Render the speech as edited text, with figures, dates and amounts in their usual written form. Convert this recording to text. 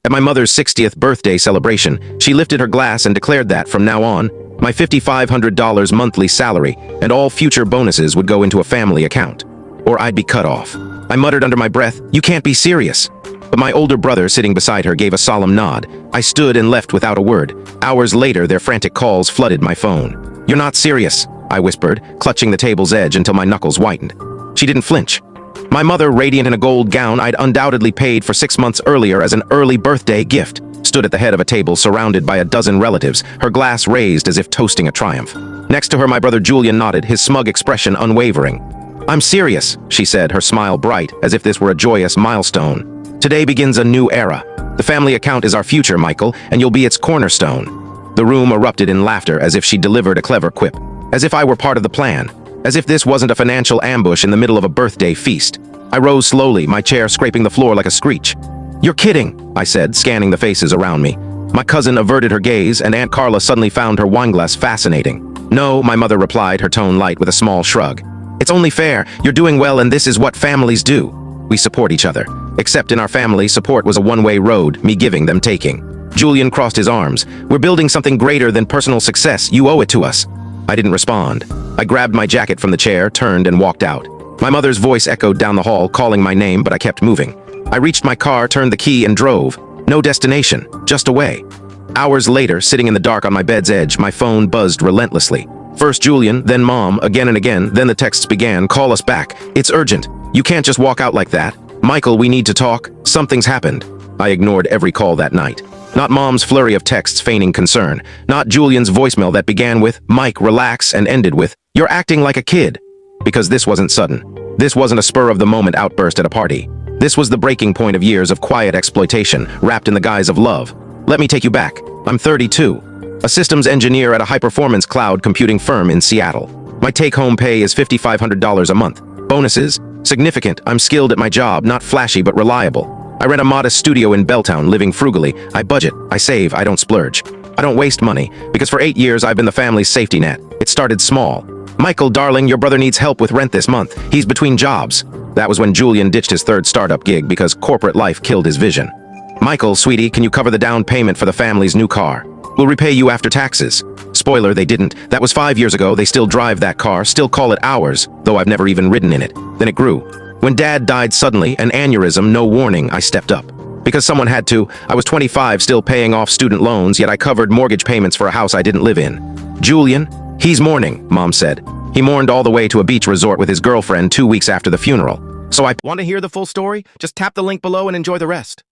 At my mother's 60th birthday celebration, she lifted her glass and declared that, from now on, my $5,500 monthly salary and all future bonuses would go into a family account, or I'd be cut off. I muttered under my breath, "You can't be serious." But my older brother sitting beside her gave a solemn nod. I stood and left without a word. Hours later, their frantic calls flooded my phone. "You're not serious," I whispered, clutching the table's edge until my knuckles whitened. She didn't flinch. My mother, radiant in a gold gown I'd undoubtedly paid for 6 months earlier as an early birthday gift, stood at the head of a table surrounded by a dozen relatives, her glass raised as if toasting a triumph. Next to her, my brother Julian nodded, his smug expression unwavering. "I'm serious," she said, her smile bright, as if this were a joyous milestone. "Today begins a new era. The family account is our future, Michael, and you'll be its cornerstone." The room erupted in laughter as if she delivered a clever quip. As if I were part of the plan. As if this wasn't a financial ambush in the middle of a birthday feast. I rose slowly, my chair scraping the floor like a screech. "You're kidding," I said, scanning the faces around me. My cousin averted her gaze, and Aunt Carla suddenly found her wineglass fascinating. "No," my mother replied, her tone light with a small shrug. "It's only fair. You're doing well, and this is what families do. We support each other. Except in our family, support was a one-way road, me giving, them taking." Julian crossed his arms. "We're building something greater than personal success. You owe it to us." I didn't respond. I grabbed my jacket from the chair, turned, and walked out. My mother's voice echoed down the hall, calling my name, but I kept moving. I reached my car, turned the key, and drove. No destination, just away. Hours later, sitting in the dark on my bed's edge, my phone buzzed relentlessly. First Julian, then Mom, again and again, then the texts began, "Call us back. It's urgent. You can't just walk out like that. Michael, we need to talk. Something's happened." I ignored every call that night. Not Mom's flurry of texts feigning concern. Not Julian's voicemail that began with, "Mike, relax," and ended with, "You're acting like a kid." Because this wasn't sudden. This wasn't a spur-of-the-moment outburst at a party. This was the breaking point of years of quiet exploitation, wrapped in the guise of love. Let me take you back. I'm 32. A systems engineer at a high-performance cloud computing firm in Seattle. My take-home pay is $5,500 a month. Bonuses? Significant. I'm skilled at my job, not flashy but reliable. I rent a modest studio in Belltown, living frugally. I budget, I save, I don't splurge. I don't waste money, because for 8 years I've been the family's safety net. It started small. "Michael, darling, your brother needs help with rent this month. He's between jobs." That was when Julian ditched his third startup gig because corporate life killed his vision. "Michael, sweetie, can you cover the down payment for the family's new car? We'll repay you after taxes." Spoiler, they didn't. That was 5 years ago. They still drive that car, still call it ours, though I've never even ridden in it. Then it grew. When Dad died suddenly, an aneurysm, no warning, I stepped up. Because someone had to. I was 25, still paying off student loans, yet I covered mortgage payments for a house I didn't live in. "Julian? He's mourning," Mom said. He mourned all the way to a beach resort with his girlfriend 2 weeks after the funeral. So I... Want to hear the full story? Just tap the link below and enjoy the rest.